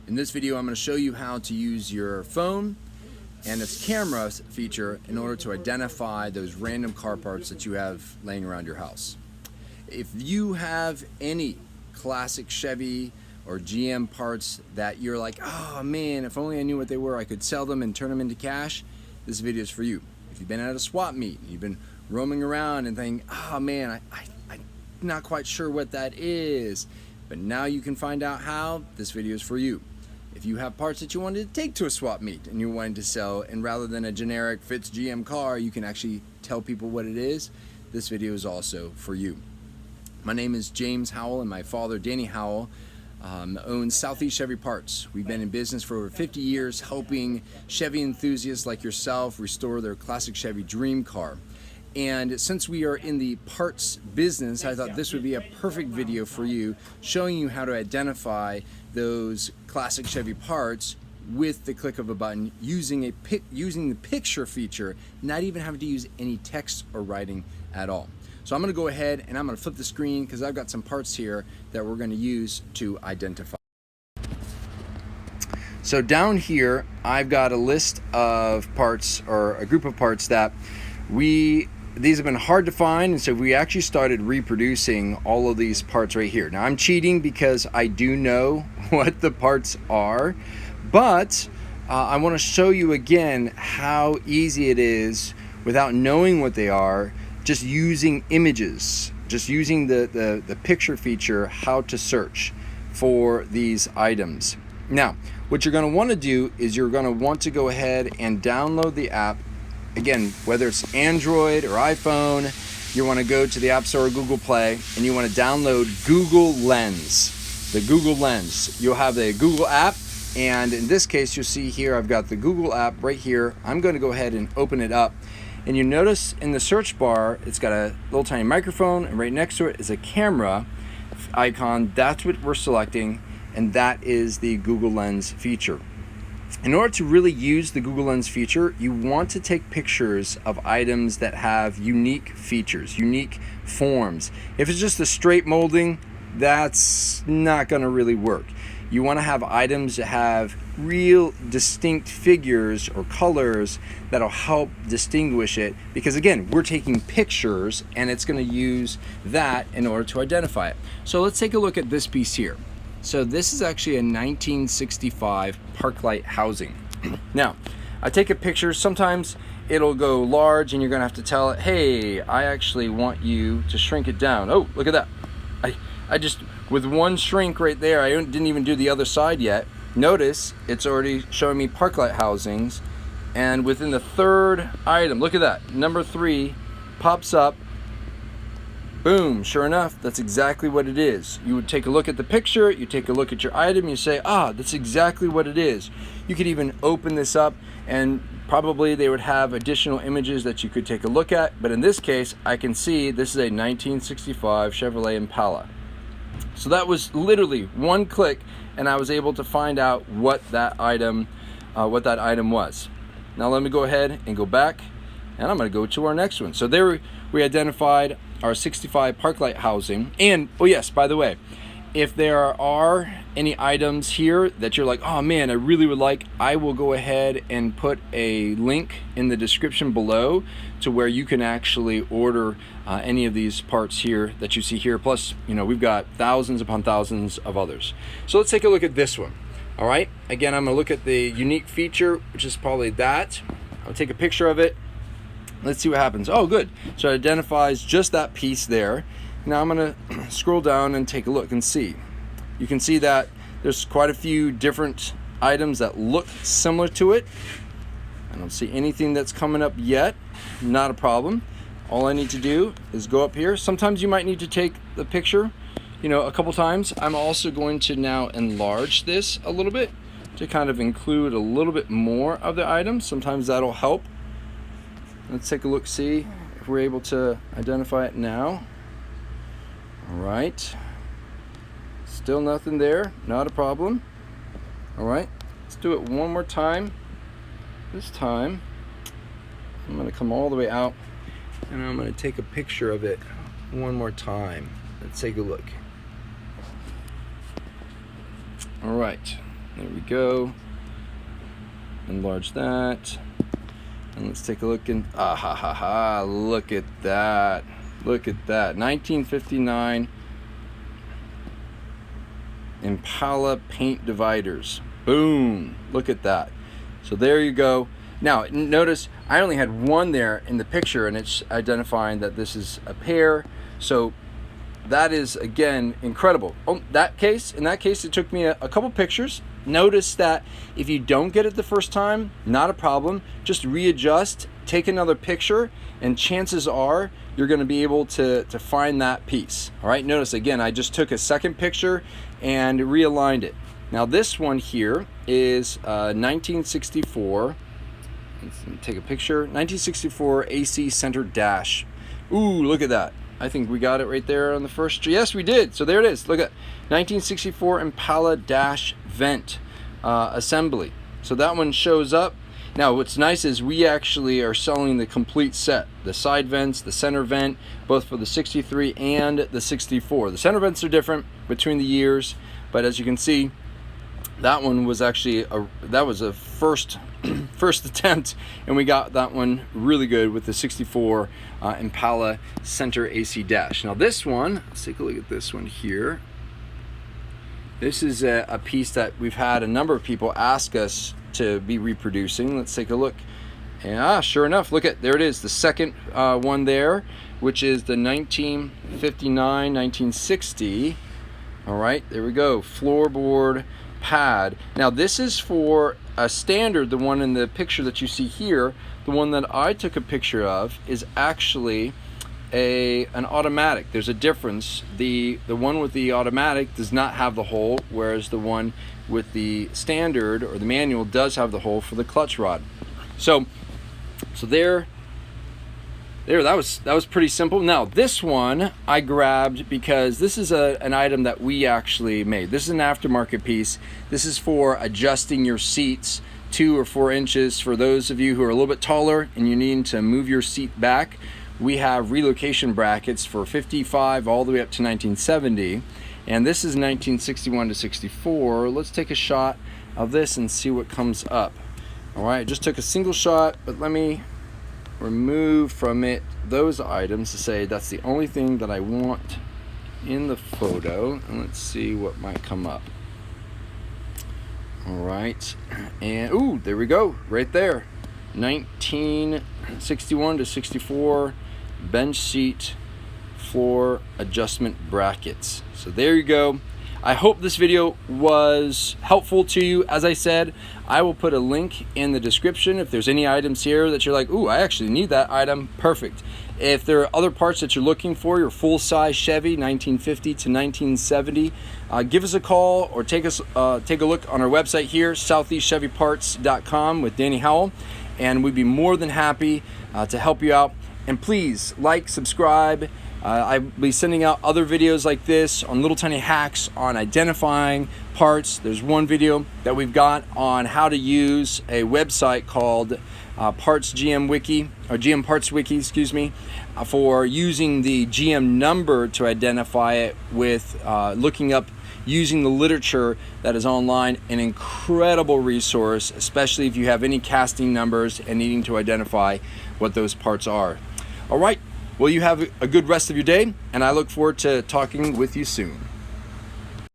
In this video, I'm going to show you how to use your phone and its camera feature in order to identify those random car parts that you have laying around your house. If you have any classic Chevy or GM parts that you're like, oh man, if only I knew what they were, I could sell them and turn them into cash, this video is for you. If you've been at a swap meet, you've been roaming around and thinking, oh man, I'm not quite sure what that is, but now you can find out how, this video is for you. If you have parts that you wanted to take to a swap meet and you're wanting to sell, and rather than a generic fits GM car, you can actually tell people what it is, this video is also for you. My name is James Howell, and my father, Danny Howell, owns Southeast Chevy Parts. We've been in business for over 50 years, helping Chevy enthusiasts like yourself restore their classic Chevy Dream Car. And since we are in the parts business, I thought this would be a perfect video for you, showing you how to identify those classic Chevy parts with the click of a button, using the picture feature, not even having to use any text or writing at all. So I'm going to go ahead and I'm going to flip the screen because I've got some parts here that we're going to use to identify. So down here I've got a list of parts, or a group of parts that these have been hard to find, and so we actually started reproducing all of these parts right here. Now I'm cheating because I do know what the parts are, but I want to show you again how easy it is without knowing what they are, just using images, just using the picture feature, how to search for these items. Now what you're going to want to do is you're going to want to go ahead and download the app. Again, whether it's Android or iPhone, you want to go to the App Store or Google Play and you want to download Google Lens. The Google Lens. You'll have the Google app, and in this case you'll see here I've got the Google app right here. I'm going to go ahead and open it up, and you notice in the search bar it's got a little tiny microphone, and right next to it is a camera icon. That's what we're selecting, and that is the Google Lens feature. In order to really use the Google Lens feature, you want to take pictures of items that have unique features, unique forms. If it's just a straight molding, that's not going to really work. You want to have items that have real distinct figures or colors that'll help distinguish it, because again, we're taking pictures and it's going to use that in order to identify it. So let's take a look at this piece here. So this is actually a 1965 parklight housing. Now, I take a picture. Sometimes it'll go large and you're gonna have to tell it, hey, I actually want you to shrink it down. Oh, look at that. I just, with one shrink right there, I didn't even do the other side yet. Notice it's already showing me parklight housings, and within the third item, look at that, number 3 pops up. Boom, sure enough, that's exactly what it is. You would take a look at the picture, you take a look at your item, you say, ah, that's exactly what it is. You could even open this up and probably they would have additional images that you could take a look at, but in this case, I can see this is a 1965 Chevrolet Impala. So that was literally one click and I was able to find out what that item was. Now let me go ahead and go back, and I'm going to go to our next one. So there we identified our 65 parklight housing. And oh yes, by the way, if there are any items here that you're like, oh man, I really would like, I will go ahead and put a link in the description below to where you can actually order any of these parts here that you see here. Plus, you know, we've got thousands upon thousands of others. So let's take a look at this one. All right, again, I'm gonna look at the unique feature, which is probably that. I'll take a picture of it. Let's see what happens. Oh, good. So it identifies just that piece there. Now I'm going to scroll down and take a look and see. You can see that there's quite a few different items that look similar to it. I don't see anything that's coming up yet. Not a problem. All I need to do is go up here. Sometimes you might need to take the picture, you know, a couple times. I'm also going to now enlarge this a little bit to kind of include a little bit more of the items. Sometimes that'll help. Let's take a look, see if we're able to identify it now. All right, still nothing there, not a problem. All right, let's do it one more time. This time, I'm gonna come all the way out and I'm gonna take a picture of it one more time. Let's take a look. All right, There we go. Enlarge that. And let's take a look and look at that. Look at that. 1959 Impala paint dividers. Boom. Look at that. So there you go. Now notice I only had one there in the picture, and it's identifying that this is a pair. So that is, again, incredible. In that case it took me a couple pictures. Notice that if you don't get it the first time, not a problem. Just readjust, take another picture, and chances are you're going to be able to find that piece. All right, notice again, I just took a second picture and realigned it. Now this one here is 1964. Let's take a picture. 1964 AC center dash. Ooh, look at that. I think we got it right there on the first. Yes, we did. So there it is. Look at 1964 Impala dash vent assembly. So that one shows up. Now what's nice is we actually are selling the complete set. The side vents, the center vent, both for the 63 and the 64. The center vents are different between the years, but as you can see, that one was actually a first attempt, and we got that one really good with the 64 Impala center AC dash. Now this one, let's take a look at this one here. This is a piece that we've had a number of people ask us to be reproducing. Let's take a look. Yeah, sure enough, look at, there it is, the second one there, which is the 1959-1960. All right, there we go, floorboard pad. Now this is for a standard. The one in the picture that you see here, the one that I took a picture of, is actually an automatic. There's a difference. The one with the automatic does not have the hole, whereas the one with the standard or the manual does have the hole for the clutch rod. So there that was pretty simple. Now this one I grabbed because this is an item that we actually made. This is an aftermarket piece. This is for adjusting your seats 2 or 4 inches. For those of you who are a little bit taller and you need to move your seat back, we have relocation brackets for 55 all the way up to 1970, and this is 1961 to 64. Let's take a shot of this and see what comes up. All right, just took a single shot, but let me remove from it those items to say that's the only thing that I want in the photo, and let's see what might come up. All right, and ooh, there we go, right there, 1961 to 64 bench seat floor adjustment brackets. So there you go. I hope this video was helpful to you. As I said, I will put a link in the description if there's any items here that you're like, ooh, I actually need that item, perfect. If there are other parts that you're looking for, your full-size Chevy 1950 to 1970, give us a call or take a look on our website here, southeastchevyparts.com with Danny Howell, and we'd be more than happy to help you out. And please like, subscribe. I'll be sending out other videos like this on little tiny hacks on identifying parts. There's one video that we've got on how to use a website called Parts GM Wiki, or GM Parts Wiki, excuse me, for using the GM number to identify it with looking up, using the literature that is online. An incredible resource, especially if you have any casting numbers and needing to identify what those parts are. All right. Well, you have a good rest of your day, and I look forward to talking with you soon.